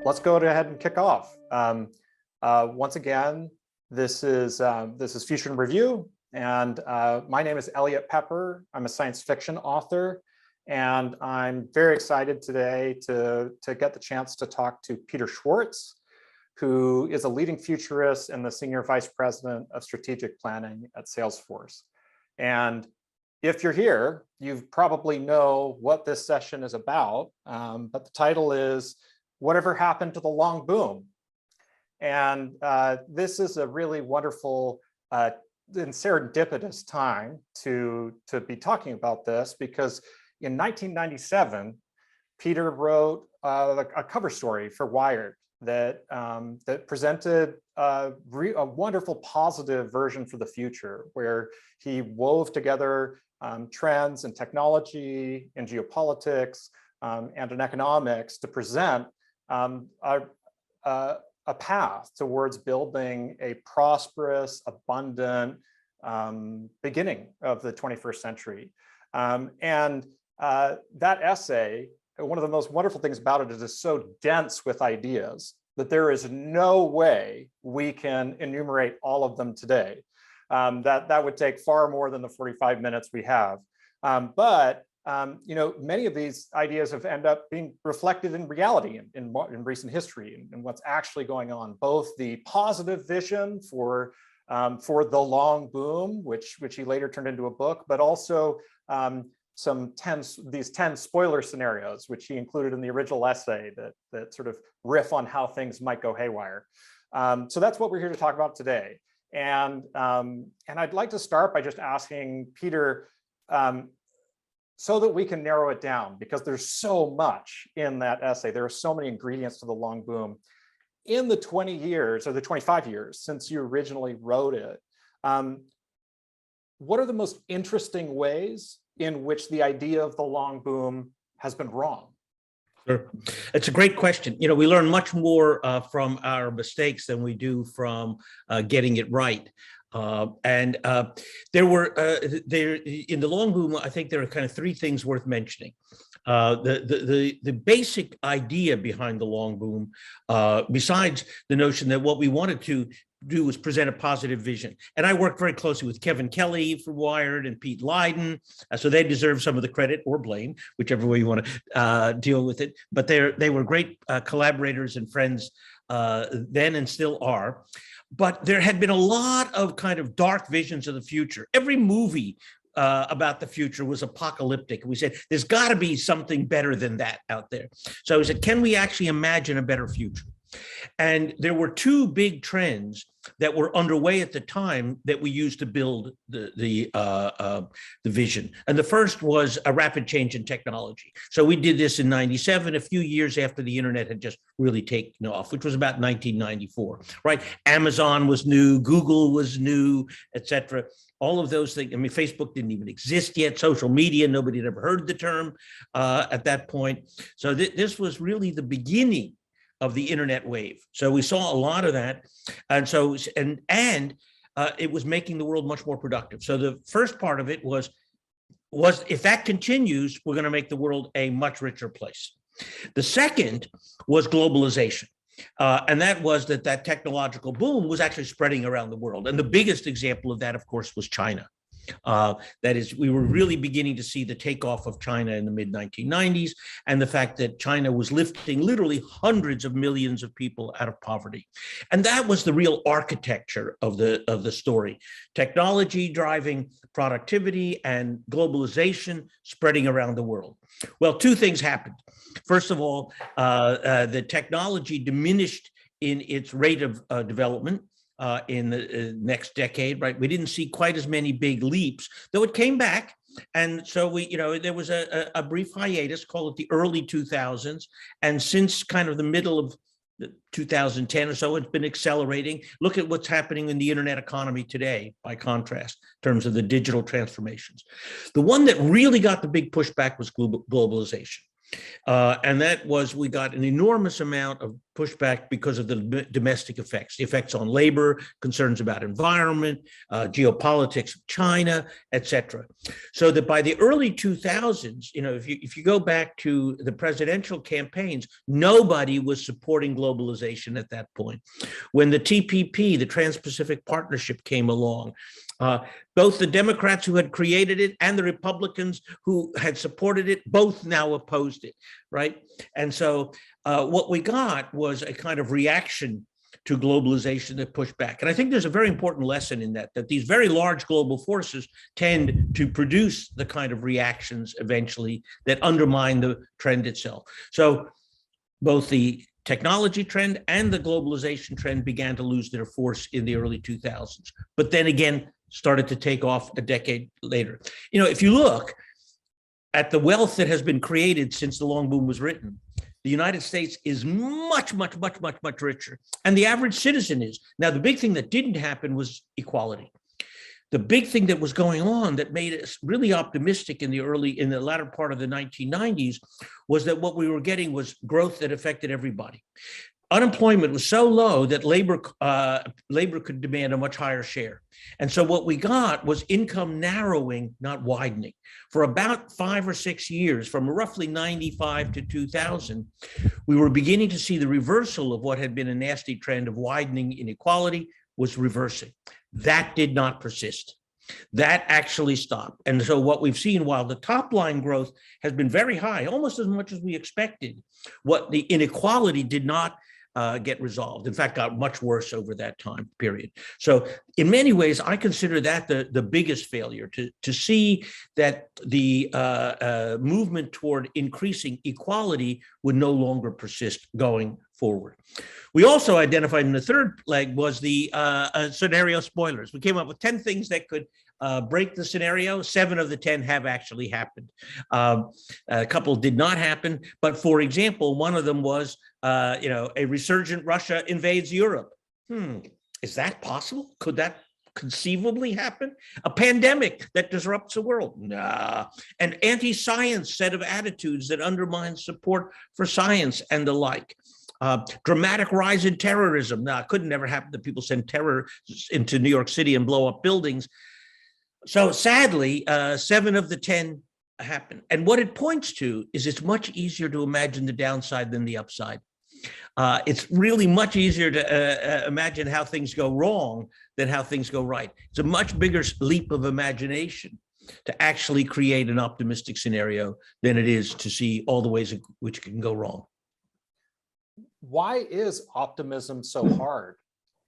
let's go ahead and kick off. Once again, this is Future in Review, and my name is Eliot Peper. I'm a science fiction author, and I'm very excited today to get the chance to talk to Peter Schwartz, who is a leading futurist and the Senior Vice President of Strategic Planning at Salesforce. And if you're here, you probably know what this session is about, but the title is Whatever Happened to the Long Boom? And this is a really wonderful and serendipitous time to be talking about this, because in 1997, Peter wrote a cover story for Wired that presented a wonderful positive version for the future, where he wove together trends in technology, in geopolitics, and in economics to present a path towards building a prosperous, abundant beginning of the 21st century. And that essay, one of the most wonderful things about it is it's so dense with ideas that there is no way we can enumerate all of them today. That would take far more than the 45 minutes we have. But many of these ideas have ended up being reflected in reality in recent history and what's actually going on. Both the positive vision for the long boom, which he later turned into a book, but also these 10 spoiler scenarios, which he included in the original essay that sort of riff on how things might go haywire. So that's what we're here to talk about today. And I'd like to start by just asking Peter, so that we can narrow it down, because there's so much in that essay. There are so many ingredients to the long boom. In the 20 years or the 25 years since you originally wrote it, what are the most interesting ways in which the idea of the long boom has been wrong? Sure. It's a great question. We learn much more from our mistakes than we do from getting it right. There were in the long boom, I think there are kind of three things worth mentioning. The basic idea behind the long boom, besides the notion that what we wanted to do was present a positive vision. And I worked very closely with Kevin Kelly from Wired and Pete Leiden, so they deserve some of the credit or blame, whichever way you want to deal with it. But they were great collaborators and friends then and still are. But there had been a lot of kind of dark visions of the future. Every movie about the future was apocalyptic. We said, there's got to be something better than that out there. So we said, can we actually imagine a better future? And there were two big trends that were underway at the time that we used to build the vision. And the first was a rapid change in technology. So we did this in 97, a few years after the internet had just really taken off, which was about 1994, right? Amazon was new, Google was new, et cetera. All of those things. I mean, Facebook didn't even exist yet. Social media, nobody had ever heard the term at that point. So this was really the beginning of the internet wave. So we saw a lot of that. And so, it was making the world much more productive. So the first part of it was if that continues, we're going to make the world a much richer place. The second was globalization. And that was that technological boom was actually spreading around the world. And the biggest example of that, of course, was China. That is, we were really beginning to see the takeoff of China in the mid-1990s, and the fact that China was lifting literally hundreds of millions of people out of poverty. And that was the real architecture of the story. Technology driving productivity and globalization spreading around the world. Well, two things happened. First of all, the technology diminished in its rate of development. In the next decade, right? We didn't see quite as many big leaps, though it came back. And so there was a brief hiatus, call it the early 2000s. And since kind of the middle of 2010 or so, it's been accelerating. Look at what's happening in the internet economy today, by contrast, in terms of the digital transformations. The one that really got the big pushback was globalization. And that was, we got an enormous amount of pushback because of the domestic effects, the effects on labor, concerns about environment, geopolitics of China, etc. So that by the early 2000s, if you go back to the presidential campaigns, nobody was supporting globalization at that point. When the TPP, the Trans-Pacific Partnership, came along, both the Democrats who had created it and the Republicans who had supported it both now opposed it, right? And so what we got was a kind of reaction to globalization that pushed back. And I think there's a very important lesson in that these very large global forces tend to produce the kind of reactions eventually that undermine the trend itself. So both the technology trend and the globalization trend began to lose their force in the early 2000s, but then again started to take off a decade later. If you look at the wealth that has been created since the long boom was written, the United States is much, much, much, much, much richer, and the average citizen is. Now, the big thing that didn't happen was equality. The big thing that was going on that made us really optimistic in the latter part of the 1990s was that what we were getting was growth that affected everybody. Unemployment was so low that labor could demand a much higher share. And so what we got was income narrowing, not widening. For about 5 or 6 years, from roughly 95 to 2000, we were beginning to see the reversal of what had been a nasty trend of widening inequality was reversing. That did not persist. That actually stopped. And so what we've seen, while the top line growth has been very high, almost as much as we expected, what the inequality did not get resolved. In fact, got much worse over that time period. So in many ways, I consider that the biggest failure, to see that the movement toward increasing equality would no longer persist going forward. We also identified in the third leg was the scenario spoilers. We came up with 10 things that could break the scenario. 7 of the 10 have actually happened. A couple did not happen, but for example, one of them was, a resurgent Russia invades Europe. Is that possible? Could that conceivably happen? A pandemic that disrupts the world? Nah. An anti-science set of attitudes that undermines support for science and the like. Dramatic rise in terrorism. Now, it could never happen that people send terror into New York City and blow up buildings. So sadly, 7 of the 10 happen. And what it points to is it's much easier to imagine the downside than the upside. It's really much easier to imagine how things go wrong than how things go right. It's a much bigger leap of imagination to actually create an optimistic scenario than it is to see all the ways in which it can go wrong. Why is optimism so hard?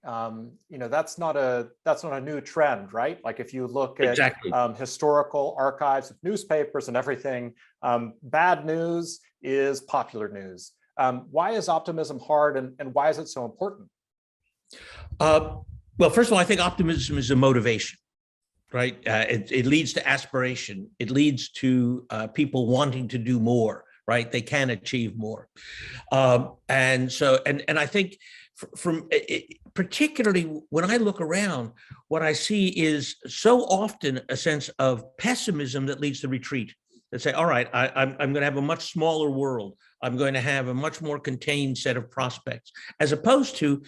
That's not a new trend, right? Like if you look at historical archives of newspapers and everything, bad news is popular news. Why is optimism hard, and why is it so important? Well, first of all, I think optimism is a motivation, right? It leads to aspiration. It leads to people wanting to do more, right? They can achieve more. And I think from particularly when I look around, what I see is so often a sense of pessimism that leads to retreat. That say, all right, I'm going to have a much smaller world. I'm going to have a much more contained set of prospects, as opposed to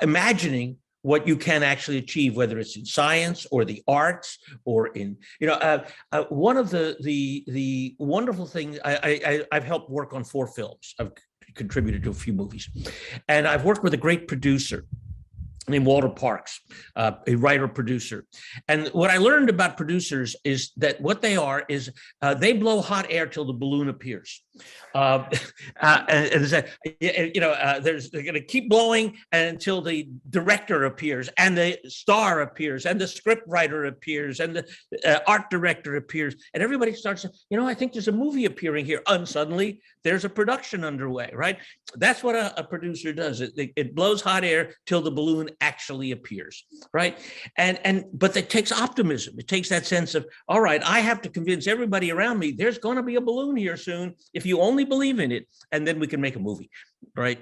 imagining what you can actually achieve, whether it's in science or the arts or in, one of the wonderful things, I've helped work on 4 films. I've contributed to a few movies, and I've worked with a great producer named Walter Parks, a writer-producer. And what I learned about producers is that what they are is they blow hot air till the balloon appears. They're going to keep blowing until the director appears, and the star appears, and the script writer appears, and the art director appears, and everybody starts, I think there's a movie appearing here, and suddenly there's a production underway, right? That's what a producer does. It blows hot air till the balloon actually appears, right? But it takes optimism. It takes that sense of, all right, I have to convince everybody around me there's going to be a balloon here soon. If you only believe in it, and then we can make a movie, right?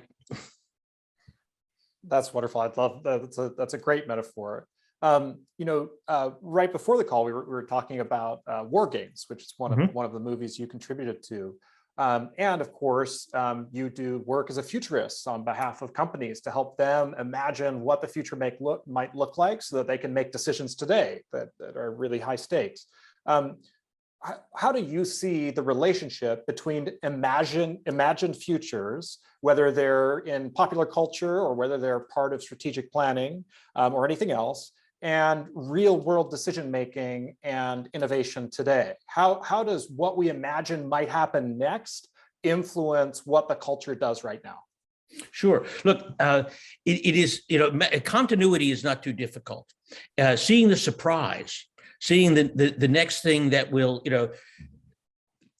That's wonderful. I love that. That's a great metaphor. Right before the call, we were talking about War Games, which is one of the movies you contributed to. And of course, you do work as a futurist on behalf of companies to help them imagine what the future might look like so that they can make decisions today that are really high stakes. How do you see the relationship between imagined futures, whether they're in popular culture or whether they're part of strategic planning or anything else, and real world decision making and innovation today? How does what we imagine might happen next influence what the culture does right now? Sure. Look, it is, continuity is not too difficult. Seeing the surprise, seeing the next thing that will,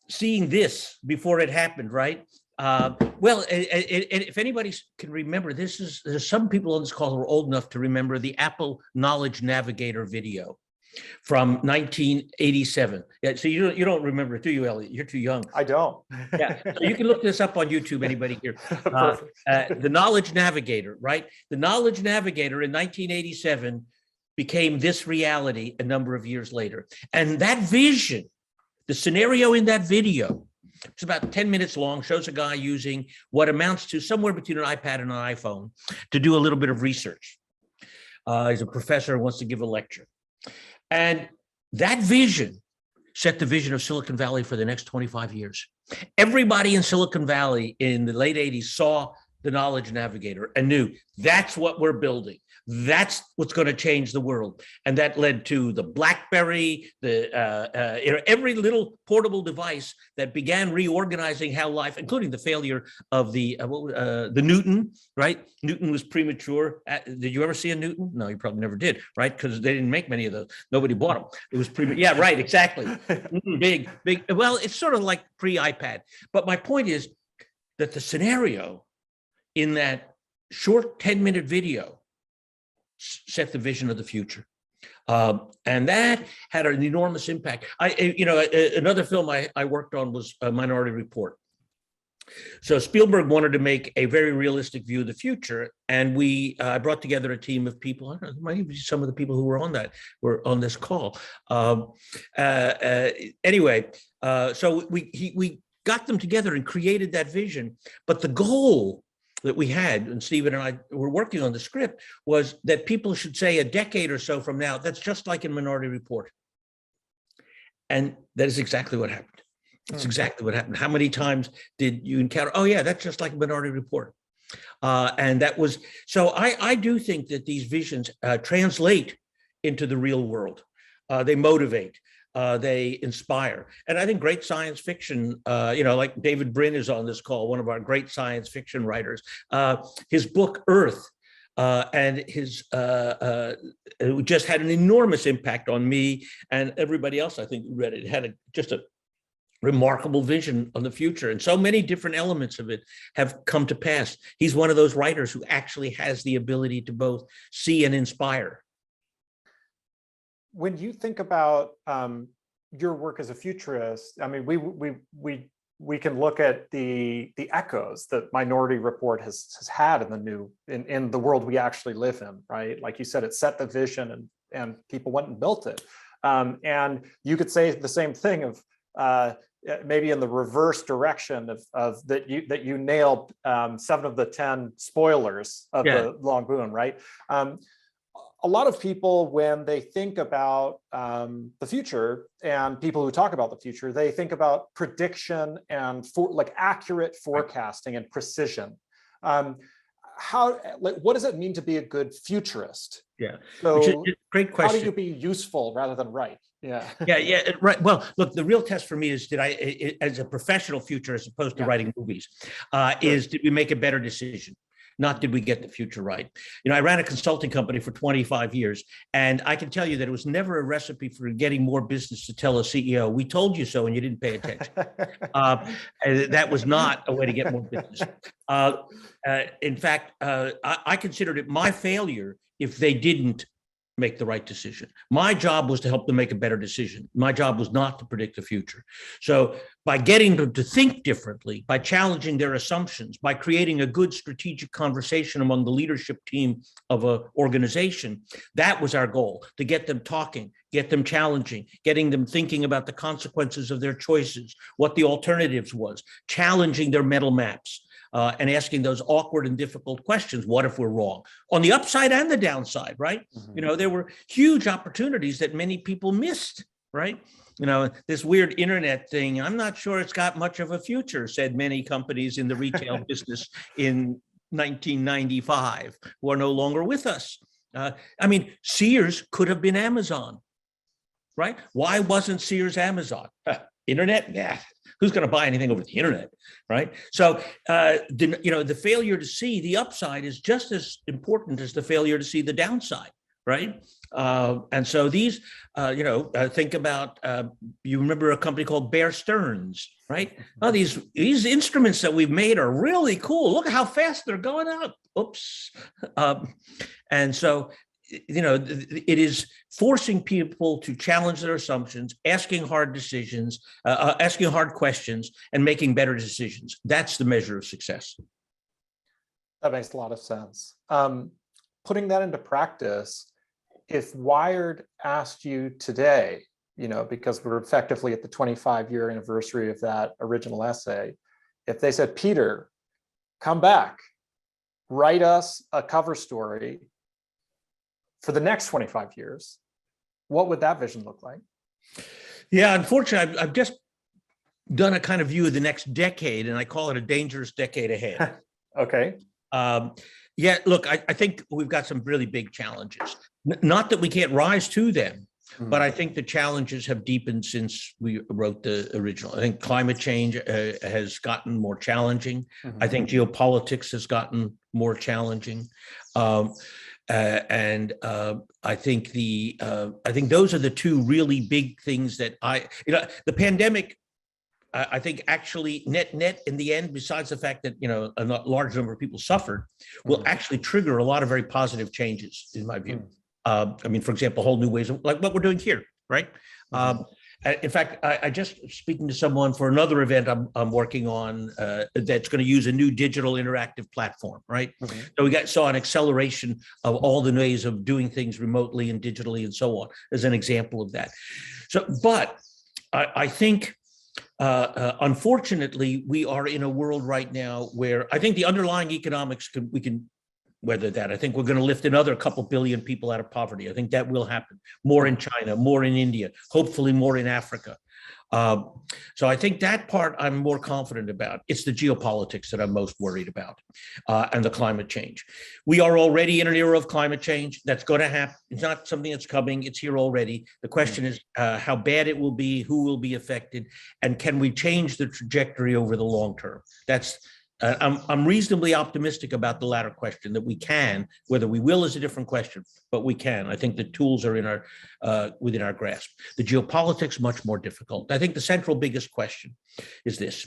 seeing this before it happened, right? Well, if anybody can remember, there's some people on this call who are old enough to remember the Apple Knowledge Navigator video from 1987. Yeah, so you don't remember it, do you, Eliot? You're too young. I don't. Yeah, so you can look this up on YouTube, anybody here. The Knowledge Navigator, right? The Knowledge Navigator in 1987 became this reality a number of years later. And that vision, the scenario in that video, it's about 10 minutes long, shows a guy using what amounts to somewhere between an iPad and an iPhone to do a little bit of research. He's a professor and wants to give a lecture. And that vision set the vision of Silicon Valley for the next 25 years. Everybody in Silicon Valley in the late 80s saw the Knowledge Navigator and knew that's what we're building. That's what's going to change the world. And that led to the BlackBerry, every little portable device that began reorganizing how life, including the failure of the Newton, right? Newton was premature. Did you ever see a Newton? No, you probably never did, right? Because they didn't make many of those. Nobody bought them. It was premature. Yeah, right, exactly. Big. Well, it's sort of like pre-iPad. But my point is that the scenario in that short 10-minute video set the vision of the future. And that had an enormous impact. Another film I worked on was Minority Report. So Spielberg wanted to make a very realistic view of the future. And I brought together a team of people. I don't know, maybe some of the people who were on this call. Anyway, so we got them together and created that vision. But the goal that we had, and Stephen and I were working on the script, was that people should say a decade or so from now, that's just like in Minority Report. And that is exactly what happened. That's exactly what happened. How many times did you encounter, oh yeah, that's just like Minority Report. And that was, so I do think that these visions translate into the real world. They motivate. They inspire. And I think great science fiction, like David Brin is on this call, one of our great science fiction writers. His book, Earth, and his it just had an enormous impact on me and everybody else, I think, who read it. It had just a remarkable vision on the future. And so many different elements of it have come to pass. He's one of those writers who actually has the ability to both see and inspire. When you think about your work as a futurist, I mean, we can look at the echoes that Minority Report has had in the world we actually live in, right? Like you said, it set the vision and people went and built it. And you could say the same thing of maybe in the reverse direction of that you nailed 7 of the 10 spoilers of the Long Boom, right? A lot of people, when they think about the future, and people who talk about the future, they think about prediction and accurate forecasting and precision. What does it mean to be a good futurist? Yeah, so great question. How do you be useful rather than right? Yeah. Yeah, right. Well, look, the real test for me is, as a professional futurist, as opposed to writing movies, did we make a better decision? Not did we get the future right. I ran a consulting company for 25 years, and I can tell you that it was never a recipe for getting more business to tell a CEO, we told you so, and you didn't pay attention. That was not a way to get more business. In fact, I considered it my failure if they didn't make the right decision. My job was to help them make a better decision. My job was not to predict the future. So by getting them to think differently, by challenging their assumptions, by creating a good strategic conversation among the leadership team of an organization, that was our goal, to get them talking, get them challenging, getting them thinking about the consequences of their choices, what the alternatives was, challenging their mental maps. And asking those awkward and difficult questions. What if we're wrong? On the upside and the downside, right? Mm-hmm. There were huge opportunities that many people missed, right? This weird internet thing, I'm not sure it's got much of a future, said many companies in the retail business in 1995 who are no longer with us. Sears could have been Amazon, right? Why wasn't Sears Amazon? Internet? Yeah. Who's going to buy anything over the internet, right? So, the failure to see the upside is just as important as the failure to see the downside, right? And so these, think about, you remember a company called Bear Stearns, right? Oh, these instruments that we've made are really cool. Look at how fast they're going up. Oops. And so, it is forcing people to challenge their assumptions, asking hard decisions, asking hard questions, and making better decisions. That's the measure of success. That makes a lot of sense. Putting that into practice, if Wired asked you today, because we're effectively at the 25-year anniversary of that original essay, if they said, Peter, come back, write us a cover story for the next 25 years, what would that vision look like? Yeah, unfortunately, I've just done a kind of view of the next decade, and I call it a dangerous decade ahead. Okay. Look, I think we've got some really big challenges. Not that we can't rise to them, but I think the challenges have deepened since we wrote the original. I think climate change has gotten more challenging. I think geopolitics has gotten more challenging. I think those are the two really big things that the pandemic, I think actually net in the end, besides the fact that, a large number of people suffered, will actually trigger a lot of very positive changes in my view. For example, whole new ways of, like what we're doing here, right? In fact, I just speaking to someone for another event I'm working on that's going to use a new digital interactive platform, right? So we saw an acceleration of all the ways of doing things remotely and digitally and so on as an example of that. So, but I think, unfortunately, we are in a world right now where I think the underlying economics we can weather that. I think we're going to lift another couple billion people out of poverty. I think that will happen. More in China, more in India, hopefully more in Africa. So I think that part I'm more confident about. It's the geopolitics that I'm most worried about, and the climate change. We are already in an era of climate change. That's going to happen. It's not something that's coming. It's here already. The question is how bad it will be, who will be affected, and can we change the trajectory over the long term? I'm reasonably optimistic about the latter question, that we can. Whether we will is a different question, but we can. I think the tools are within our grasp. The geopolitics, much more difficult. I think the central biggest question is this.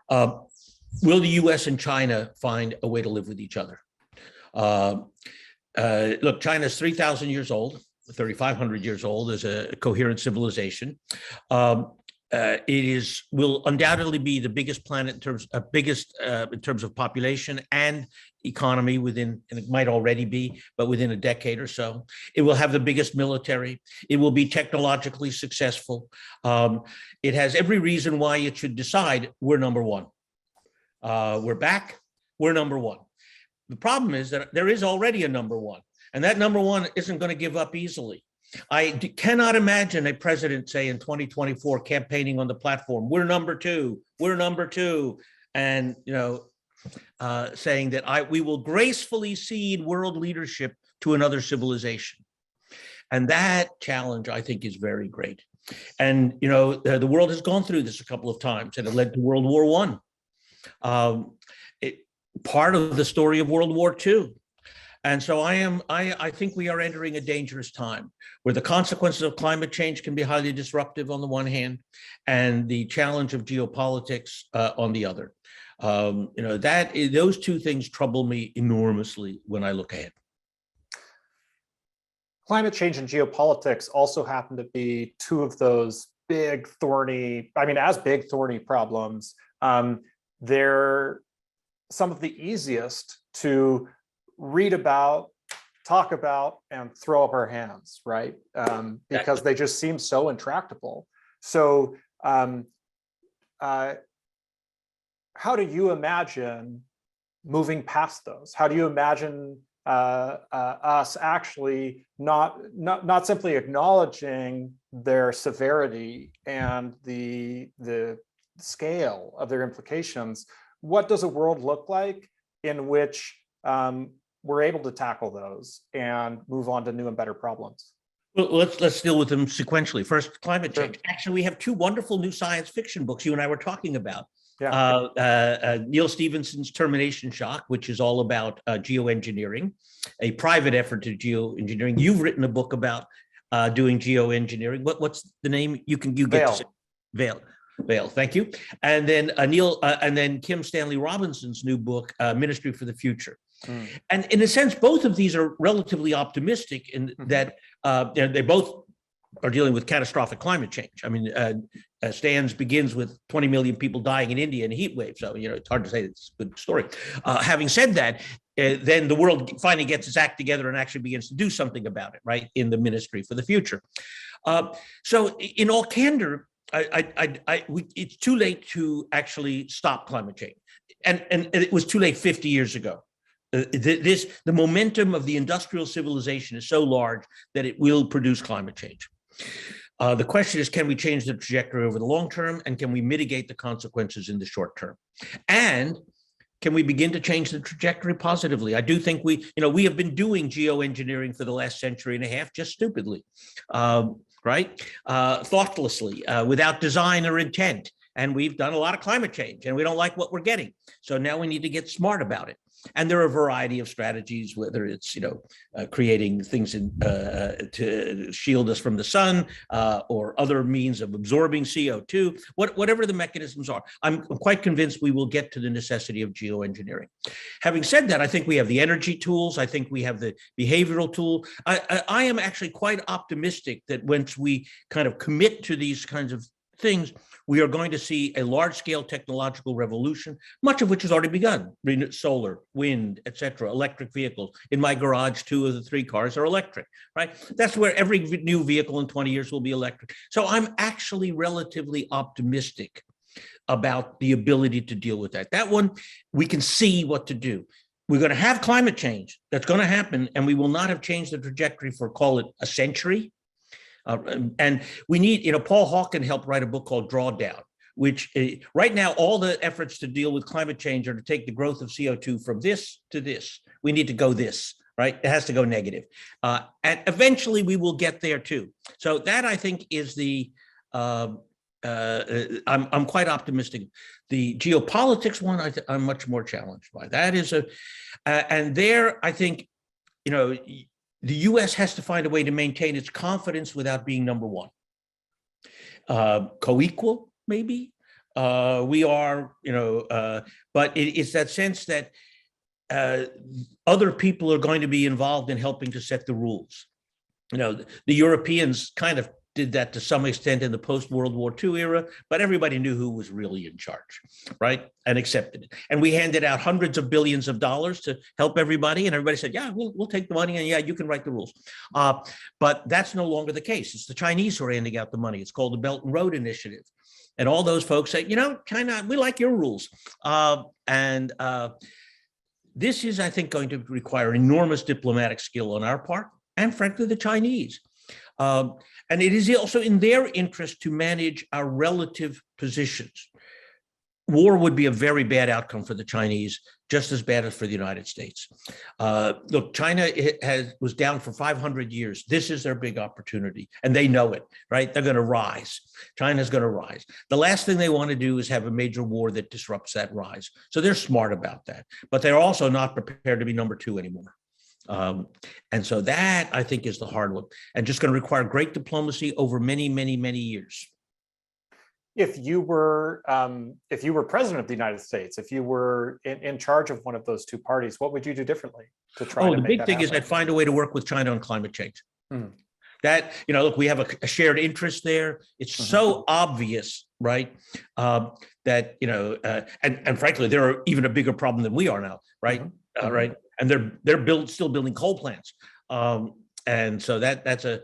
Will the US and China find a way to live with each other? Look, China is 3,000 years old, 3,500 years old as a coherent civilization. It will undoubtedly be the biggest planet in terms of population and economy and it might already be, but within a decade or so. It will have the biggest military. It will be technologically successful. It has every reason why it should decide we're number one. We're back. We're number one. The problem is that there is already a number one, and that number one isn't going to give up easily. I cannot imagine a president, say in 2024, campaigning on the platform, we're number two, and saying that we will gracefully cede world leadership to another civilization. And that challenge, I think, is very great. And the world has gone through this a couple of times, and it led to World War I. Part of the story of World War II. And so I think we are entering a dangerous time where the consequences of climate change can be highly disruptive on the one hand, and the challenge of geopolitics on the other. Those two things trouble me enormously when I look ahead. climate change and geopolitics also happen to be two of those big, thorny, as big, thorny problems. They're some of the easiest to read about, talk about, and throw up our hands, right? Because they just seem so intractable. So how do you imagine moving past those? How do you imagine us actually not simply acknowledging their severity and the scale of their implications? What does a world look like in which we're able to tackle those and move on to new and better problems? Well, let's deal with them sequentially. First, climate Sure. change. Actually, we have two wonderful new science fiction books you and I were talking about. Yeah. Neil Stephenson's Termination Shock, which is all about geoengineering, a private effort to geoengineering. You've written a book about doing geoengineering. What's the name? You get to say Vale. Thank you. And then and then Kim Stanley Robinson's new book, Ministry for the Future. And in a sense, both of these are relatively optimistic in that they both are dealing with catastrophic climate change. I mean, Stan's begins with 20 million people dying in India in a heat wave. So, it's hard to say it's a good story. Having said that, then the world finally gets its act together and actually begins to do something about it, right, in the Ministry for the Future. So in all candor, it's too late to actually stop climate change. And it was too late 50 years ago. The momentum of the industrial civilization is so large that it will produce climate change. The question is, can we change the trajectory over the long term, and can we mitigate the consequences in the short term? And can we begin to change the trajectory positively? I do think we have been doing geoengineering for the last century and a half just stupidly, right? Thoughtlessly, without design or intent. And we've done a lot of climate change, and we don't like what we're getting. So now we need to get smart about it. And there are a variety of strategies, whether it's creating things to shield us from the sun, or other means of absorbing CO2, whatever the mechanisms are. I'm quite convinced we will get to the necessity of geoengineering. Having said that, I think we have the energy tools. I think we have the behavioral tool. I am actually quite optimistic that once we kind of commit to these kinds of things, we are going to see a large-scale technological revolution, much of which has already begun. Solar, wind, et cetera, electric vehicles. In my garage, 2 of the 3 cars are electric, right? That's where every new vehicle in 20 years will be electric. So I'm actually relatively optimistic about the ability to deal with that. That one, we can see what to do. We're going to have climate change. That's going to happen, and we will not have changed the trajectory for, call it, a century. And we need, Paul Hawken helped write a book called Drawdown, which right now, all the efforts to deal with climate change are to take the growth of CO2 from this to this. We need to go this, right? It has to go negative. And eventually we will get there too. So that, I think, is I'm quite optimistic. The geopolitics one, I'm much more challenged by. That is and there, I think, the U.S. has to find a way to maintain its confidence without being number one. Co-equal, maybe. We are, but it's that sense that other people are going to be involved in helping to set the rules. The Europeans kind of did that to some extent in the post-World War II era, but everybody knew who was really in charge, right? And accepted it. And we handed out hundreds of billions of dollars to help everybody, and everybody said, yeah, we'll take the money, and yeah, you can write the rules. But that's no longer the case. It's the Chinese who are handing out the money. It's called the Belt and Road Initiative. And all those folks say, China, we like your rules. This is, I think, going to require enormous diplomatic skill on our part, and frankly, the Chinese. And it is also in their interest to manage our relative positions. War would be a very bad outcome for the Chinese, just as bad as for the United States. Look, China was down for 500 years. This is their big opportunity, and they know it, right? They're going to rise. China's going to rise. The last thing they want to do is have a major war that disrupts that rise. So they're smart about that, but they're also not prepared to be number 2 anymore. And so that, I think, is the hard one, and just going to require great diplomacy over many, many, many years. If you were president of the United States, if you were in charge of one of those two parties, what would you do differently to try to make that happen? The big thing is I'd find a way to work with China on climate change. Mm. That, look, we have a shared interest there. It's so obvious, right? That, and frankly, they're even a bigger problem than we are now, right? Right. And they're still building coal plants. And so that's a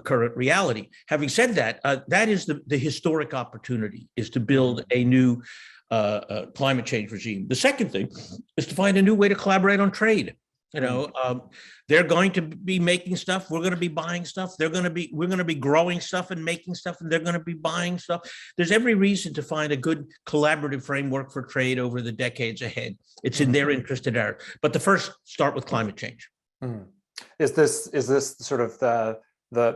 current reality. Having said that, that is the historic opportunity, is to build a new climate change regime. The second thing is to find a new way to collaborate on trade. They're going to be making stuff. We're going to be buying stuff. We're going to be growing stuff and making stuff, and they're going to be buying stuff. There's every reason to find a good collaborative framework for trade over the decades ahead. It's in their interest and ours. But the first, start with climate change. Is this sort of the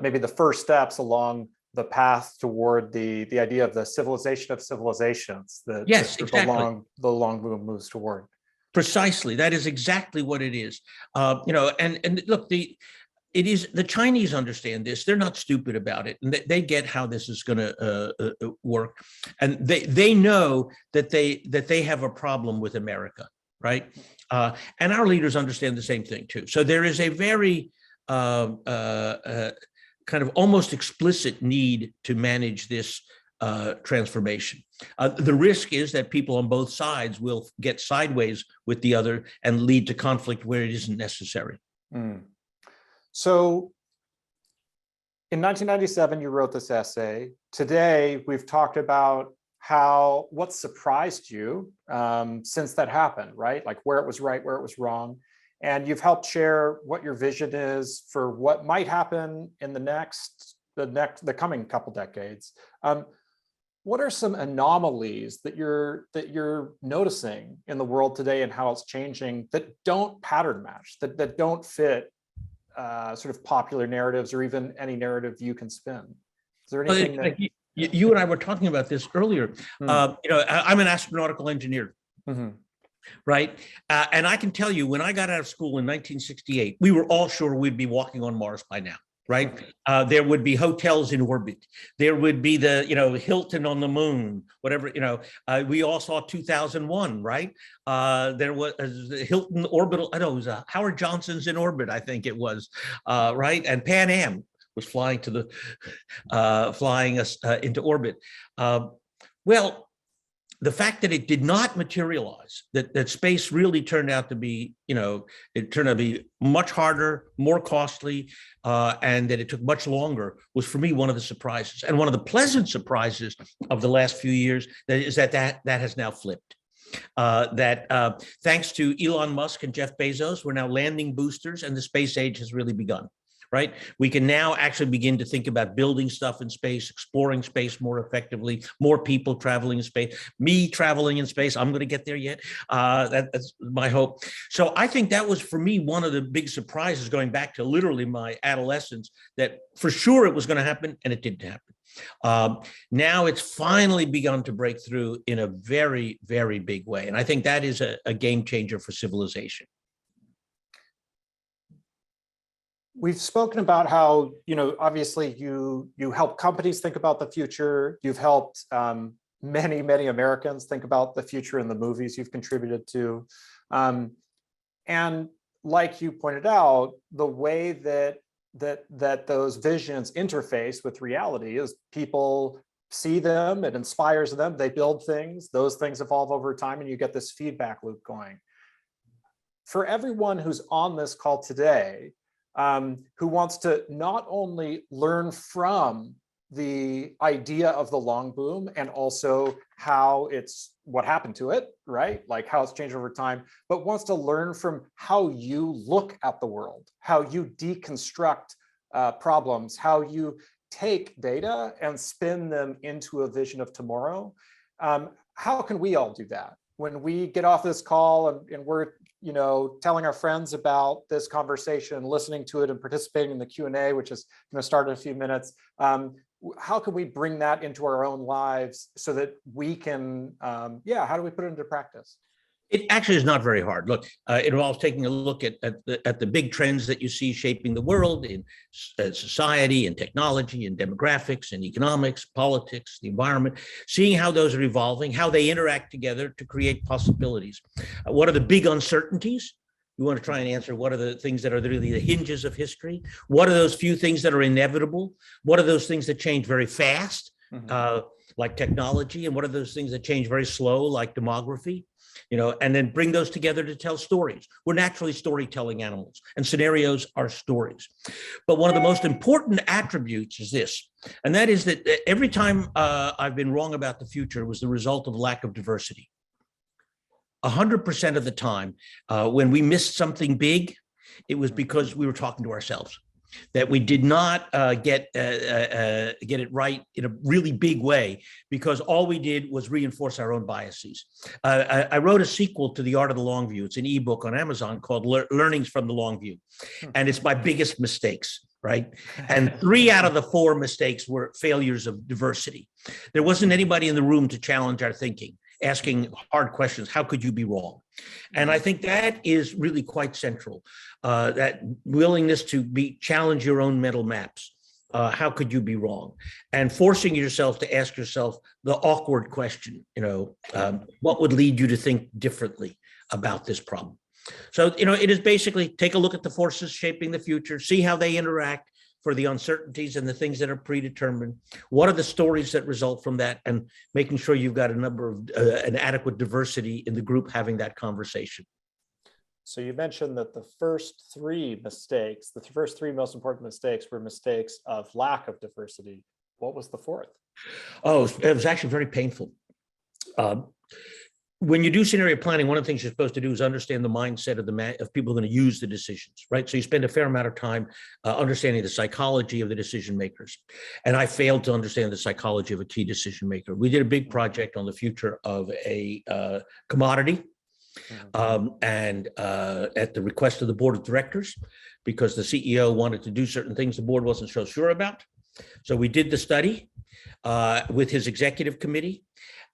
maybe the first steps along the path toward the idea of the civilization of civilizations that yes, exactly. the long boom moves toward? Precisely. That is exactly what it is. And look, it is, the Chinese understand this. They're not stupid about it, and they get how this is going to work, and they know that they have a problem with America, right? And our leaders understand the same thing too. So there is a very kind of almost explicit need to manage this transformation. The risk is that people on both sides will get sideways with the other and lead to conflict where it isn't necessary. So in 1997, you wrote this essay. Today, we've talked about what surprised you since that happened, right? Like where it was right, where it was wrong. And you've helped share what your vision is for what might happen in the coming couple decades. What are some anomalies that you're noticing in the world today and how it's changing that don't pattern match, that don't fit sort of popular narratives or even any narrative you can spin? Is there anything that you and I were talking about this earlier? I'm an astronautical engineer. Right. And I can tell you, when I got out of school in 1968, we were all sure we'd be walking on Mars by now. Right. There would be hotels in orbit. There would be the, Hilton on the moon, whatever, we all saw 2001. Right. There was Hilton orbital. I know it was Howard Johnson's in orbit, I think it was. Right. And Pan Am was flying us into orbit. Well, the fact that it did not materialize, that space really turned out to be, it turned out to be much harder, more costly, and that it took much longer, was for me one of the surprises. And one of the pleasant surprises of the last few years is that has now flipped. Thanks to Elon Musk and Jeff Bezos, we're now landing boosters, and the space age has really begun. Right? We can now actually begin to think about building stuff in space, exploring space more effectively, more people traveling in space, me traveling in space. I'm going to get there yet. That's my hope. So I think that was, for me, one of the big surprises going back to literally my adolescence, that for sure it was going to happen, and it didn't happen. Now it's finally begun to break through in a very, very big way. And I think that is a game changer for civilization. We've spoken about how, obviously you help companies think about the future. You've helped many, many Americans think about the future in the movies you've contributed to. And like you pointed out, the way that those visions interface with reality is people see them, it inspires them, they build things, those things evolve over time, and you get this feedback loop going. For everyone who's on this call today, who wants to not only learn from the idea of the long boom and also what happened to it, right? Like how it's changed over time, but wants to learn from how you look at the world, how you deconstruct problems, how you take data and spin them into a vision of tomorrow. How can we all do that? When we get off this call and we're telling our friends about this conversation, listening to it and participating in the Q&A, which is going to start in a few minutes, how can we bring that into our own lives so that we can, how do we put it into practice? It actually is not very hard. Look, it involves taking a look at the big trends that you see shaping the world in society and technology and demographics and economics, politics, the environment, seeing how those are evolving, how they interact together to create possibilities. What are the big uncertainties? We want to try and answer what are the things that are really the hinges of history? What are those few things that are inevitable? What are those things that change very fast, like technology? And what are those things that change very slow, like demography? And then bring those together to tell stories. We're naturally storytelling animals, and scenarios are stories. But one of the most important attributes is this, and that is that every time I've been wrong about the future was the result of lack of diversity. 100% of the time, when we missed something big, it was because we were talking to ourselves, that we did not get it right in a really big way, because all we did was reinforce our own biases. I wrote a sequel to The Art of the Long View. It's an ebook on Amazon called Learnings from the Long View. And it's my biggest mistakes, right? And 3 out of the 4 mistakes were failures of diversity. There wasn't anybody in the room to challenge our thinking, asking hard questions. How could you be wrong? And I think that is really quite central, that willingness to challenge your own mental maps. How could you be wrong? And forcing yourself to ask yourself the awkward question, what would lead you to think differently about this problem? So, it is basically take a look at the forces shaping the future, see how they interact for the uncertainties and the things that are predetermined. What are the stories that result from that? And making sure you've got an adequate diversity in the group having that conversation. So you mentioned that the first 3 mistakes, the first 3 most important mistakes were mistakes of lack of diversity. What was the 4th? Oh, it was actually very painful. When you do scenario planning, one of the things you're supposed to do is understand the mindset of people going to use the decisions, right? So you spend a fair amount of time understanding the psychology of the decision makers. And I failed to understand the psychology of a key decision maker. We did a big project on the future of a commodity, and at the request of the board of directors, because the CEO wanted to do certain things the board wasn't so sure about. So we did the study with his executive committee.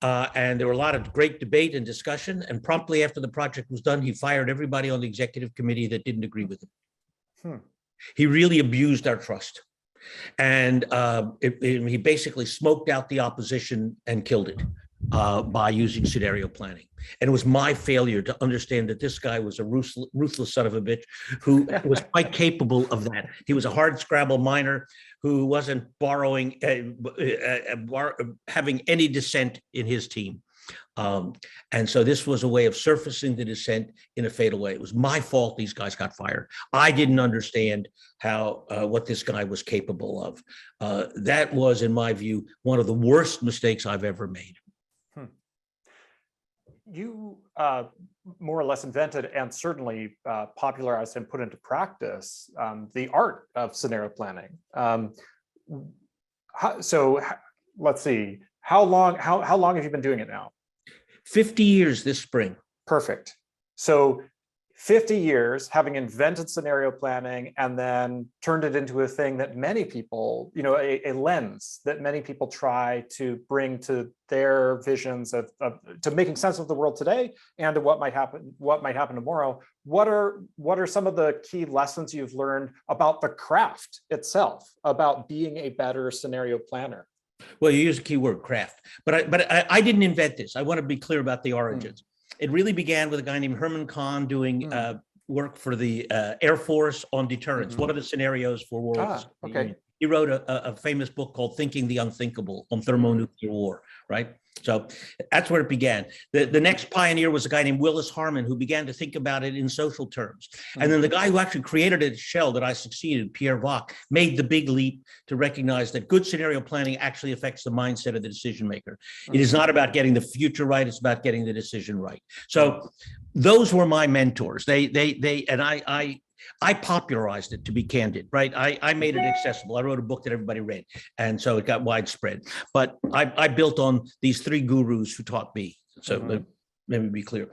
And there were a lot of great debate and discussion. And promptly after the project was done, he fired everybody on the executive committee that didn't agree with him. He really abused our trust. And he basically smoked out the opposition and killed it by using scenario planning. And it was my failure to understand that this guy was a ruthless son of a bitch who was quite capable of that. He was a hard scrabble miner who wasn't having any dissent in his team. And so this was a way of surfacing the dissent in a fatal way. It was my fault these guys got fired. I didn't understand what this guy was capable of. That was, in my view, one of the worst mistakes I've ever made. You more or less invented and certainly popularized and put into practice the art of scenario planning. So let's see, how long have you been doing it now? 50 years this spring. Perfect. So 50 years having invented scenario planning and then turned it into a thing that many people, a lens that many people try to bring to their visions of to making sense of the world today and to what might happen tomorrow. What are some of the key lessons you've learned about the craft itself, about being a better scenario planner? Well, you use a key word, craft, but I didn't invent this. I want to be clear about the origins. It really began with a guy named Herman Kahn doing work for the Air Force on deterrence. What are the scenarios for war? Okay. He wrote a famous book called Thinking the Unthinkable on thermonuclear war, right? So that's where it began. The next pioneer was a guy named Willis Harman, who began to think about it in social terms. And then the guy who actually created it, Shell, that I succeeded, Pierre Vac, made the big leap to recognize that good scenario planning actually affects the mindset of the decision maker. It is not about getting the future right, it's about getting the decision right. So those were my mentors. I popularized it, to be candid, right? I made it accessible. I wrote a book that everybody read, and so it got widespread. But I built on these 3 gurus who taught me. So let me be clear.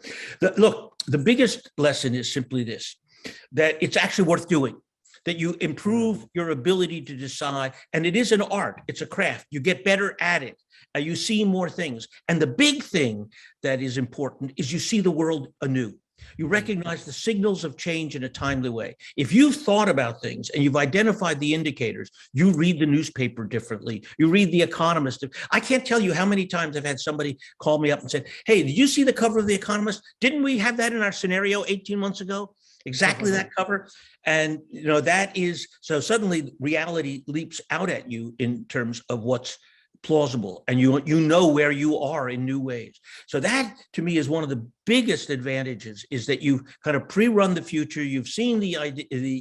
Look, the biggest lesson is simply this, that it's actually worth doing, that you improve your ability to decide. And it is an art, it's a craft. You get better at it. You see more things. And the big thing that is important is you see the world anew. You recognize the signals of change in a timely way. If you've thought about things and you've identified the indicators, you read the newspaper differently. You read The Economist. I can't tell you how many times I've had somebody call me up and say, hey, did you see the cover of The Economist? Didn't we have that in our scenario 18 months ago? exactly that cover. And, that is, so suddenly reality leaps out at you in terms of what's plausible, and you know where you are in new ways. So that, to me, is one of the biggest advantages, is that you've kind of pre-run the future, you've seen the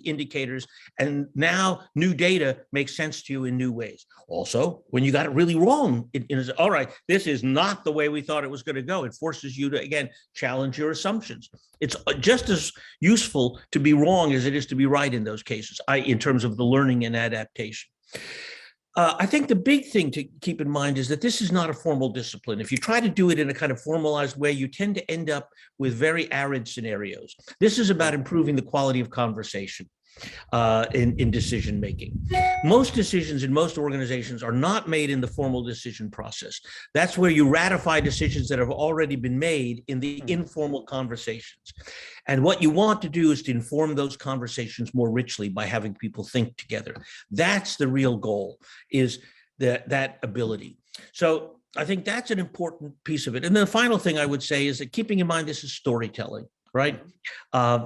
indicators, and now new data makes sense to you in new ways. Also, when you got it really wrong, it is, all right, this is not the way we thought it was going to go. It forces you to, again, challenge your assumptions. It's just as useful to be wrong as it is to be right in those cases, in terms of the learning and adaptation. I think the big thing to keep in mind is that this is not a formal discipline. If you try to do it in a kind of formalized way, you tend to end up with very arid scenarios. This is about improving the quality of conversation in decision making. Most decisions in most organizations are not made in the formal decision process. That's where you ratify decisions that have already been made in the informal conversations. And what you want to do is to inform those conversations more richly by having people think together. That's the real goal, is that ability. So I think that's an important piece of it. And then the final thing I would say is that, keeping in mind this is storytelling, right?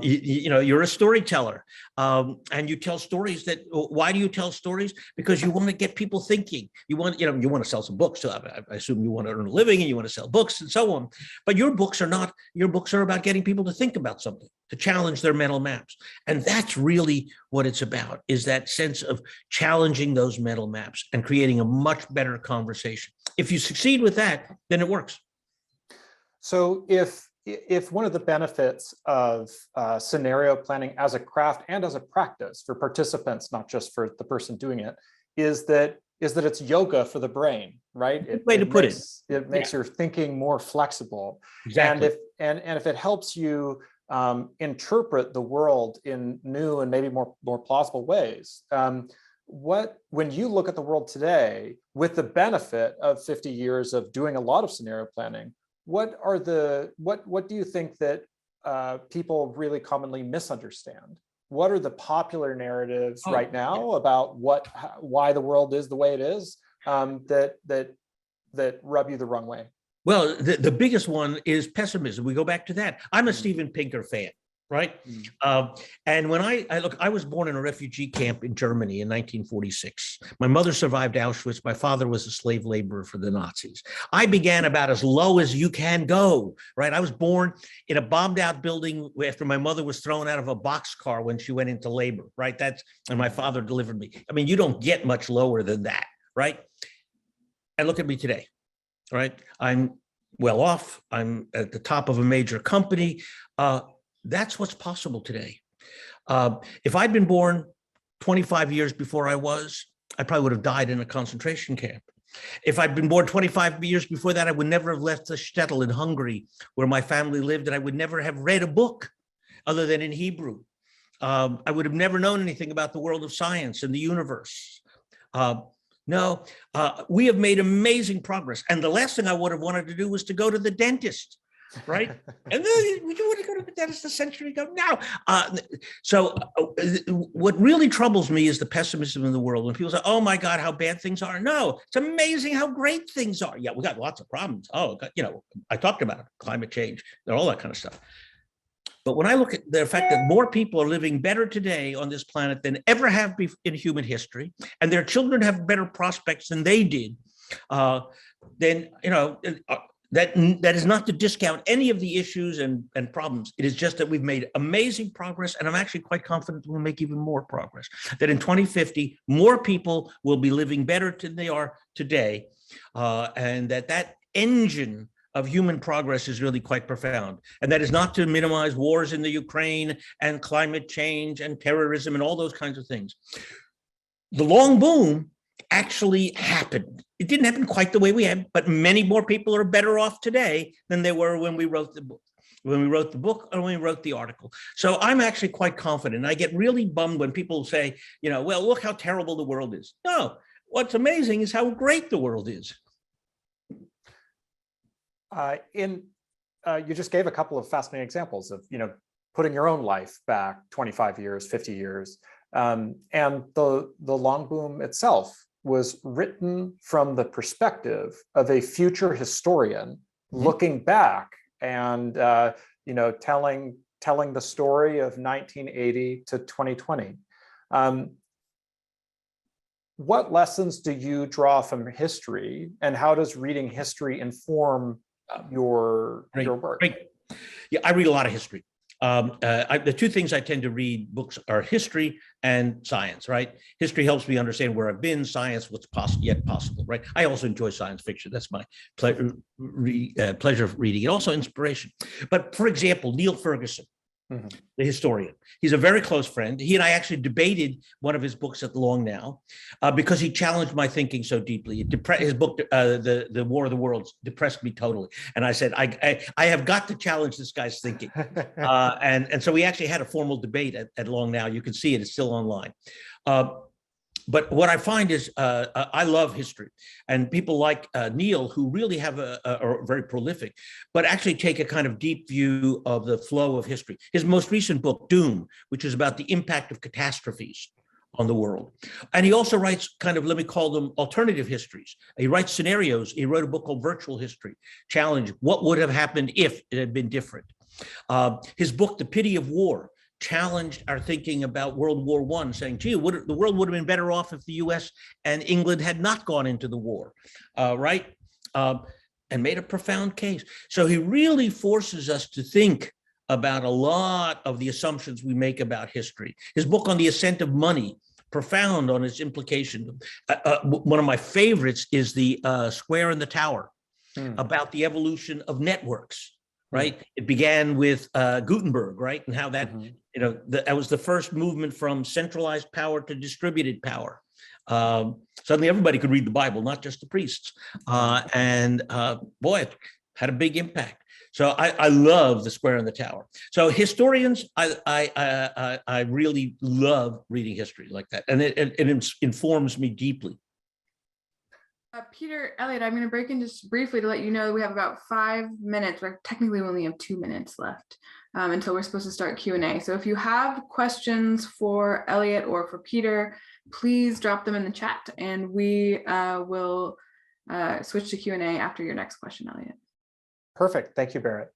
You're a storyteller, and you tell stories. Why do you tell stories? Because you want to get people thinking. You want to sell some books. So I assume you want to earn a living and you want to sell books and so on. But your books are about getting people to think about something, to challenge their mental maps. And that's really what it's about, is that sense of challenging those mental maps and creating a much better conversation. If you succeed with that, then it works. So if one of the benefits of scenario planning as a craft and as a practice for participants, not just for the person doing it, is that it's yoga for the brain, right? It makes your thinking more flexible. Exactly. And if it helps you interpret the world in new and maybe more plausible ways, when you look at the world today with the benefit of 50 years of doing a lot of scenario planning, what do you think that people really commonly misunderstand? What are the popular narratives right now about why the world is the way it is, that rub you the wrong way? Well, the biggest one is pessimism. We go back to that. I'm a Steven Pinker fan, right? And when I was born in a refugee camp in Germany in 1946. My mother survived Auschwitz. My father was a slave laborer for the Nazis. I began about as low as you can go, right? I was born in a bombed out building after my mother was thrown out of a boxcar when she went into labor, right? And my father delivered me. I mean, you don't get much lower than that, right? And look at me today, right? I'm well off. I'm at the top of a major company. That's what's possible today. If I'd been born 25 years before I probably would have died in a concentration camp. If I'd been born 25 years before that, I would never have left the shtetl in Hungary where my family lived, and I would never have read a book other than in Hebrew. I would have never known anything about the world of science and the universe. We have made amazing progress. And the last thing I would have wanted to do was to go to the dentist. Right? And then would you want to go to the dentist a century ago? No. What really troubles me is the pessimism in the world. When people say, oh my God, how bad things are. No, it's amazing how great things are. Yeah, we got lots of problems. I talked about it, climate change and all that kind of stuff. But when I look at the fact that more people are living better today on this planet than ever have in human history, and their children have better prospects than they did, then, that is not to discount any of the issues and problems. It is just that we've made amazing progress, and I'm actually quite confident we'll make even more progress. That in 2050, more people will be living better than they are today, and that engine of human progress is really quite profound. And that is not to minimize wars in the Ukraine and climate change and terrorism and all those kinds of things. The long boom actually happened. It didn't happen quite the way we had, but many more people are better off today than they were when we wrote the book. When we wrote the book or when we wrote the article. So I'm actually quite confident. I get really bummed when people say, well, look how terrible the world is. No, what's amazing is how great the world is. You just gave a couple of fascinating examples of, putting your own life back 25 years, 50 years. And the long boom itself was written from the perspective of a future historian looking back and telling telling the story of 1980 to 2020. What lessons do you draw from history, and how does reading history inform your work? Great. Yeah, I read a lot of history. The two things I tend to read books are history and science, right? History helps me understand where I've been, science, what's yet possible, right? I also enjoy science fiction. That's my pleasure of reading, and also inspiration. But for example, Neil Ferguson, the historian. He's a very close friend. He and I actually debated one of his books at Long Now because he challenged my thinking so deeply. His book, The War of the Worlds, depressed me totally. And I said, I have got to challenge this guy's thinking. And so we actually had a formal debate at Long Now. You can see it. It's still online. But what I find is I love history, and people like Neil, who really are very prolific, but actually take a kind of deep view of the flow of history. His most recent book, Doom, which is about the impact of catastrophes on the world. And he also writes kind of, let me call them alternative histories. He writes scenarios. He wrote a book called Virtual History, Challenge, what would have happened if it had been different. His book, The Pity of War, challenged our thinking about World War I, saying, gee, the world would have been better off if the US and England had not gone into the war, right? And made a profound case. So he really forces us to think about a lot of the assumptions we make about history. His book on the ascent of money, profound on its implication. One of my favorites is The Square and the Tower, about the evolution of networks. Right. It began with Gutenberg, right? And how that, that was the first movement from centralized power to distributed power. Suddenly everybody could read the Bible, not just the priests. Boy, it had a big impact. So I love The Square and the Tower. So historians, I really love reading history like that. And it informs me deeply. Peter, Eliot, I'm going to break in just briefly to let you know we have about 5 minutes. We're technically only have 2 minutes left until we're supposed to start Q&A. So if you have questions for Eliot or for Peter, please drop them in the chat, and we will switch to Q&A after your next question, Eliot. Perfect. Thank you, Barrett.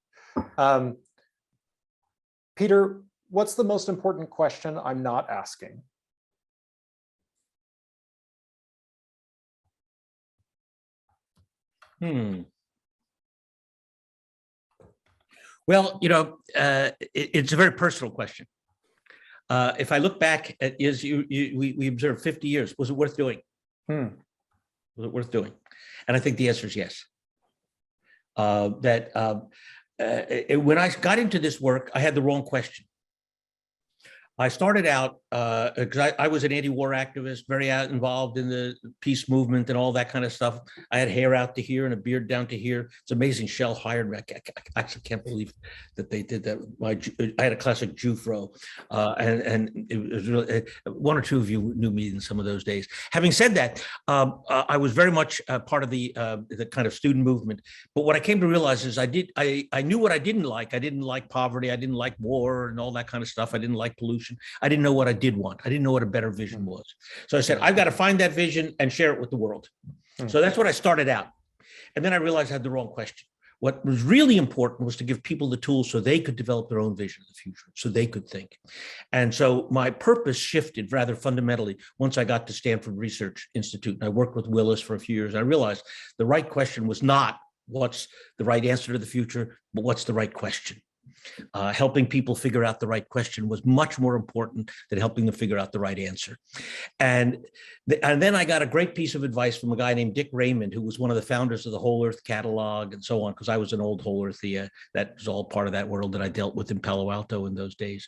Peter, what's the most important question I'm not asking? Well, it's a very personal question. If I look back at we observed 50 years, was it worth doing? Was it worth doing? And I think the answer is yes. When I got into this work, I had the wrong question. I started out because I was an anti-war activist, very involved in the peace movement and all that kind of stuff. I had hair out to here and a beard down to here. It's amazing. Shell hired me. I actually can't believe that they did that. I had a classic Jew fro, and it was really, one or two of you knew me in some of those days. Having said that, I was very much part of the kind of student movement. But what I came to realize is I knew what I didn't like. I didn't like poverty. I didn't like war and all that kind of stuff. I didn't like pollution. I didn't know what I did want. I didn't know what a better vision was. So I said, I've got to find that vision and share it with the world. So that's what I started out. And then I realized I had the wrong question. What was really important was to give people the tools so they could develop their own vision of the future, so they could think. And so my purpose shifted rather fundamentally once I got to Stanford Research Institute. And I worked with Willis for a few years. I realized the right question was not what's the right answer to the future, but what's the right question. Helping people figure out the right question was much more important than helping them figure out the right answer. And then I got a great piece of advice from a guy named Dick Raymond, who was one of the founders of the Whole Earth Catalog and so on, because I was an old Whole Earthia. That was all part of that world that I dealt with in Palo Alto in those days.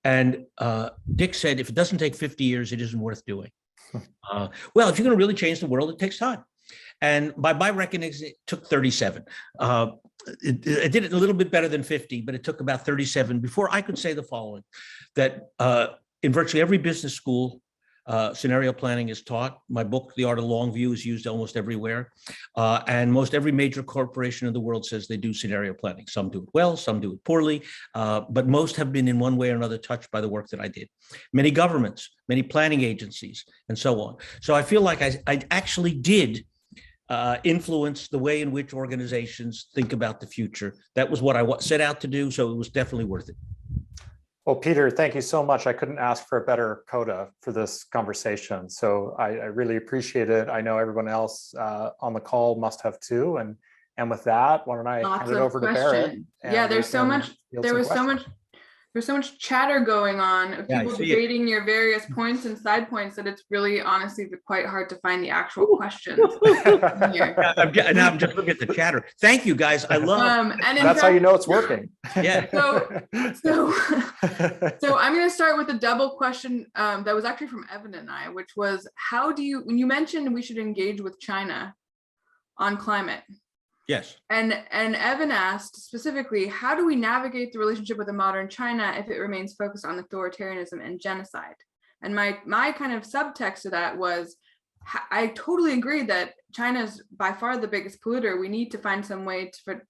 And Dick said, if it doesn't take 50 years, it isn't worth doing. Well, if you're going to really change the world, it takes time. And by my reckoning, it took 37. I did it a little bit better than 50, but it took about 37 before I could say the following, that in virtually every business school, scenario planning is taught. My book, The Art of Long View, is used almost everywhere. And most every major corporation in the world says they do scenario planning. Some do it well, some do it poorly, but most have been in one way or another touched by the work that I did. Many governments, many planning agencies, and so on. So I feel like I actually did influence the way in which organizations think about the future. That was what I set out to do, so it was definitely worth it. Well, Peter, thank you so much. I couldn't ask for a better coda for this conversation. So I really appreciate it. I know everyone else on the call must have too. And with that, why don't I hand it over to Barrett? Yeah, there's so much. There was so much. There's so much chatter going on of people debating your various points and side points that it's really honestly quite hard to find the actual questions. Now I'm just looking at the chatter. Thank you guys. I love and that's how you know it's working. Yeah. So I'm going to start with a double question that was actually from Evan and I, which was, how do you, when you mentioned we should engage with China on climate? Yes. And Evan asked specifically, how do we navigate the relationship with a modern China if it remains focused on authoritarianism and genocide? And my kind of subtext to that was, I totally agree that China is by far the biggest polluter. We need to find some way for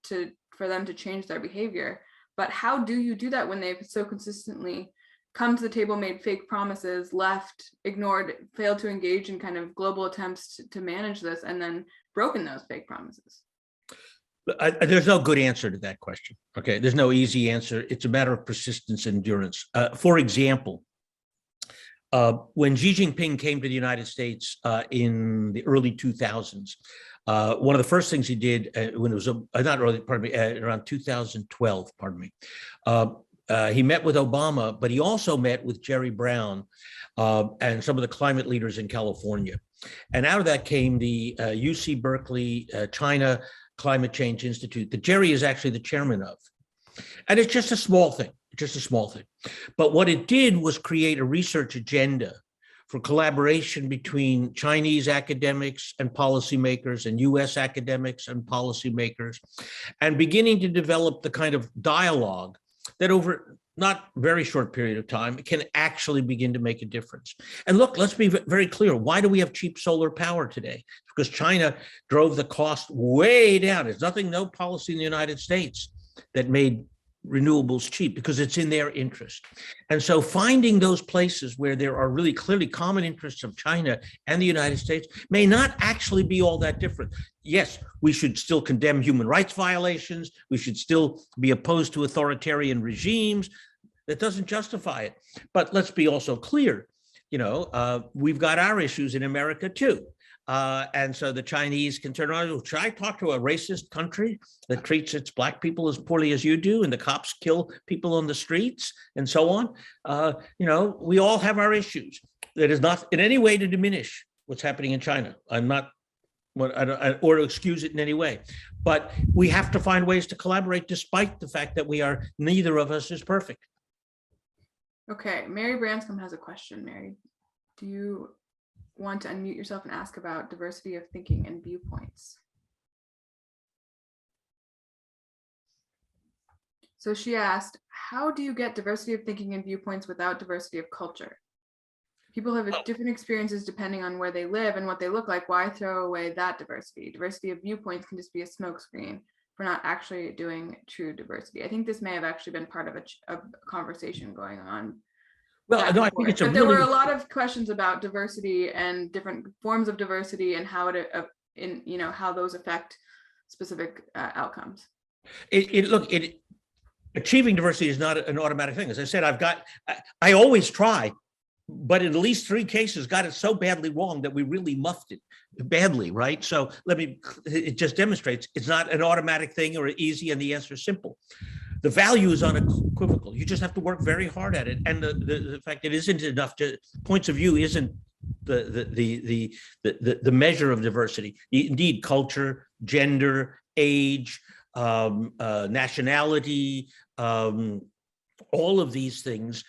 them to change their behavior. But how do you do that when they've so consistently come to the table, made fake promises, left, ignored, failed to engage in kind of global attempts to manage this, and then broken those fake promises? There's no good answer to that question. Okay, there's no easy answer. It's a matter of persistence and endurance. For example, when Xi Jinping came to the United States in the early 2000s, one of the first things he did when it was around 2012, he met with Obama, but he also met with Jerry Brown and some of the climate leaders in California. And out of that came the UC Berkeley China Climate Change Institute that Jerry is actually the chairman of. And it's just a small thing, But what it did was create a research agenda for collaboration between Chinese academics and policymakers and US academics and policymakers, and beginning to develop the kind of dialogue that over not very short period of time can actually begin to make a difference. And look, let's be very clear. Why do we have cheap solar power today? Because China drove the cost way down. There's no policy in the United States that made renewables cheap, because it's in their interest. And so finding those places where there are really clearly common interests of China and the United States may not actually be all that different. Yes, we should still condemn human rights violations. We should still be opposed to authoritarian regimes. That doesn't justify it. But let's be also clear, we've got our issues in America too. And so the Chinese can turn around, should I talk to a racist country that treats its Black people as poorly as you do, and the cops kill people on the streets and so on? We all have our issues. That is not in any way to diminish what's happening in China. I'm not, or to excuse it in any way. But we have to find ways to collaborate despite the fact that neither of us is perfect. Okay, Mary Branscombe has a question. Mary, do you want to unmute yourself and ask about diversity of thinking and viewpoints? So she asked, how do you get diversity of thinking and viewpoints without diversity of culture? People have different experiences depending on where they live and what they look like. Why throw away that diversity? Diversity of viewpoints can just be a smokescreen for not actually doing true diversity. I think this may have actually been part of a conversation going on. Well, no, I think it's there were a lot of questions about diversity and different forms of diversity and how how those affect specific outcomes. Achieving diversity is not an automatic thing. As I said, I always try, but in at least 3 cases got it so badly wrong that we really muffed it badly, right? So it just demonstrates it's not an automatic thing or easy, and the answer is simple. The value is unequivocal. You just have to work very hard at it. And the fact it isn't enough points of view isn't the measure of diversity. Indeed, culture, gender, age, nationality, all of these things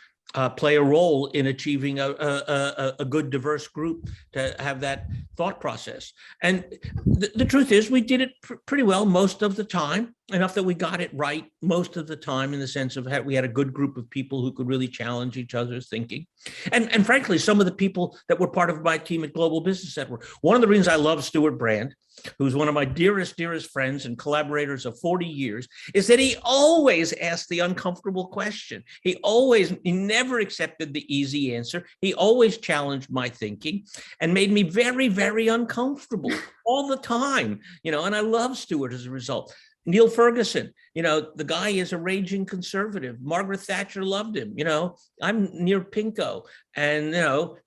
play a role in achieving a good diverse group to have that thought process. And the truth is we did it pretty well most of the time, enough that we got it right most of the time, in the sense of we had a good group of people who could really challenge each other's thinking. And frankly, some of the people that were part of my team at Global Business Network, one of the reasons I love Stuart Brand, who's one of my dearest friends and collaborators of 40 years, is that he always asked the uncomfortable question. He never accepted the easy answer. He always challenged my thinking and made me very, very uncomfortable all the time, and I love Stuart as a result. Neil Ferguson, the guy is a raging conservative. Margaret Thatcher loved him. I'm near Pinko, and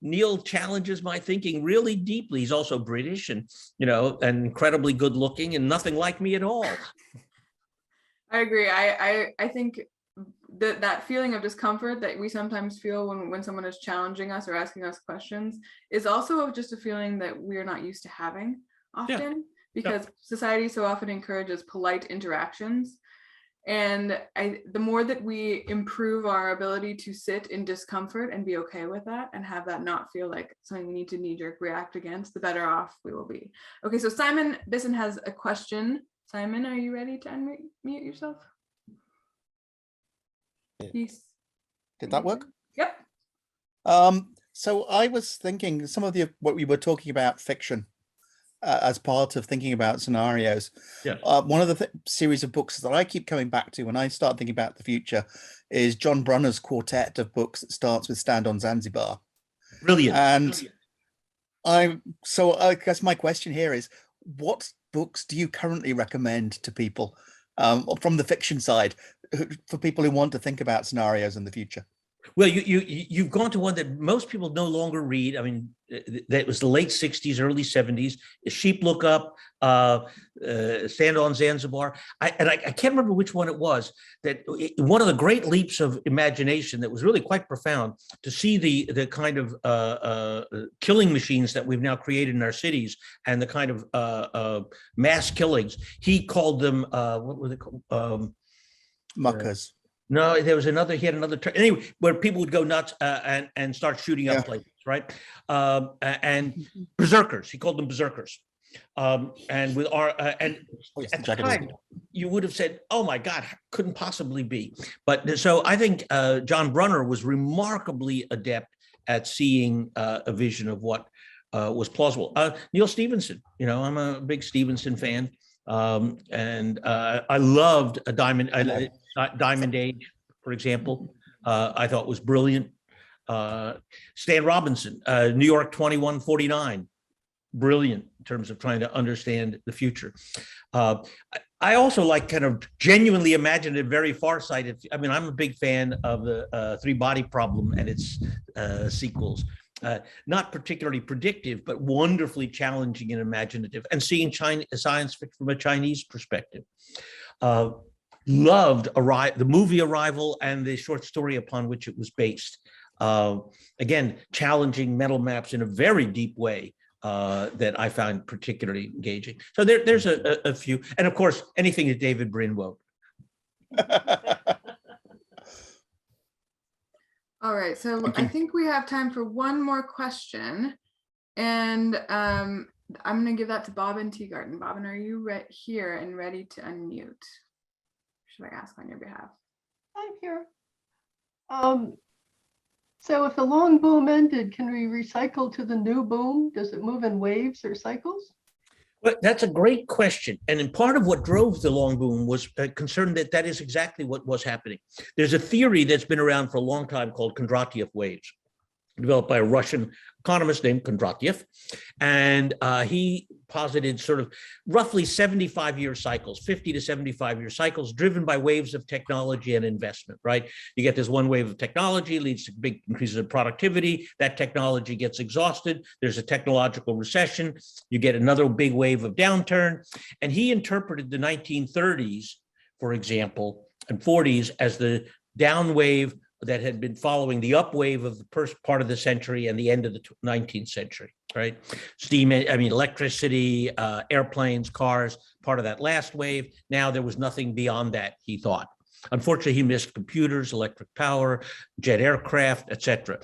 Neil challenges my thinking really deeply. He's also British and and incredibly good looking and nothing like me at all. I agree. I think that feeling of discomfort that we sometimes feel when someone is challenging us or asking us questions is also just a feeling that we're not used to having often. Yeah. Because society so often encourages polite interactions. And the more that we improve our ability to sit in discomfort and be okay with that and have that not feel like something we need to knee-jerk react against, the better off we will be. Okay, so Simon Bisson has a question. Simon, are you ready to unmute yourself? Yes. Did that work? Yep. So I was thinking some of what we were talking about fiction. As part of thinking about scenarios. Yeah. One of the series of books that I keep coming back to when I start thinking about the future is John Brunner's quartet of books that starts with Stand on Zanzibar. Brilliant. And I guess my question here is, what books do you currently recommend to people from the fiction side for people who want to think about scenarios in the future? Well, you've gone to one that most people no longer read. I mean, that was the late 60s, early 70s. Sheep Look Up, Stand on Zanzibar. I can't remember which one it was. One of the great leaps of imagination that was really quite profound to see the kind of killing machines that we've now created in our cities and the kind of mass killings. He called them, what were they called? Muckers. No, he had another term. Anyway, where people would go nuts and start shooting up places, right? And berserkers, he called them berserkers. And with our, at the time, you would have said, oh my God, couldn't possibly be. But so I think John Brunner was remarkably adept at seeing a vision of what was plausible. Neil Stephenson, I'm a big Stephenson fan. And I loved Diamond Age, for example. I thought was brilliant. Stan Robinson, New York 2149, brilliant in terms of trying to understand the future. I also like kind of genuinely imaginative, very far-sighted. I mean, I'm a big fan of the Three Body Problem and its sequels. Not particularly predictive, but wonderfully challenging and imaginative, and seeing science fiction from a Chinese perspective. Loved the movie Arrival and the short story upon which it was based. Again, challenging mental maps in a very deep way that I found particularly engaging. So there's a few, and of course, anything that David Brin wrote. All right, so I think we have time for one more question, and I'm going to give that to Bobbin Teagarden. Bobbin, are you here and ready to unmute? Should I ask on your behalf? I'm here. So if the long boom ended, can we recycle to the new boom? Does it move in waves or cycles? Well, that's a great question. And in part of what drove the long boom was concerned that is exactly what was happening. There's a theory that's been around for a long time called Kondratiev waves, developed by a Russian economist named Kondratiev. And he posited sort of roughly 75-year cycles, 50 to 75-year cycles, driven by waves of technology and investment, right? You get this one wave of technology, leads to big increases in productivity. That technology gets exhausted. There's a technological recession. You get another big wave of downturn. And he interpreted the 1930s, for example, and 40s as the down wave that had been following the upwave of the first part of the century and the end of the 19th century, right? Electricity, airplanes, cars, part of that last wave. Now there was nothing beyond that, he thought. Unfortunately, he missed computers, electric power, jet aircraft, etc.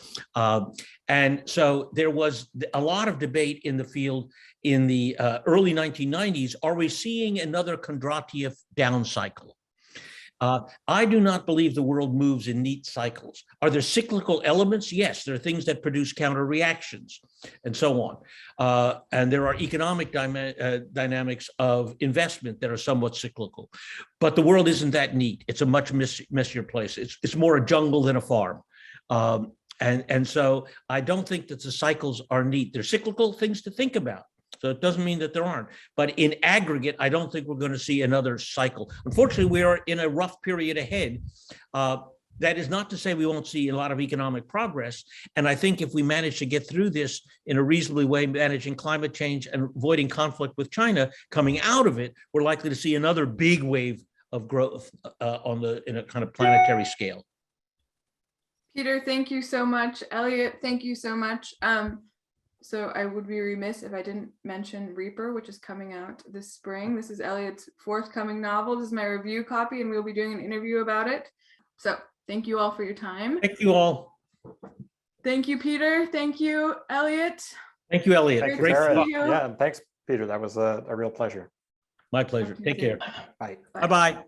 And so there was a lot of debate in the field in the early 1990s. Are we seeing another Kondratiev down cycle? I do not believe the world moves in neat cycles. Are there cyclical elements? Yes, there are things that produce counter reactions and so on. And there are economic dynamics of investment that are somewhat cyclical. But the world isn't that neat. It's a much messier place. It's more a jungle than a farm. And so I don't think that the cycles are neat. They're cyclical things to think about. So it doesn't mean that there aren't. But in aggregate, I don't think we're going to see another cycle. Unfortunately, we are in a rough period ahead. That is not to say we won't see a lot of economic progress. And I think if we manage to get through this in a reasonably way, managing climate change and avoiding conflict with China, coming out of it, we're likely to see another big wave of growth in a kind of planetary scale. Peter, thank you so much. Eliot, thank you so much. So I would be remiss if I didn't mention Reaper, which is coming out this spring. This is Eliot's forthcoming novel. This is my review copy, and we'll be doing an interview about it. So thank you all for your time. Thank you all. Thank you, Peter. Thank you, Eliot. Thank you, Eliot. Thank you, Great Sarah. talk. you. Yeah, and thanks, Peter. That was a real pleasure. My pleasure. Talk to you Take care. Bye. Bye-bye.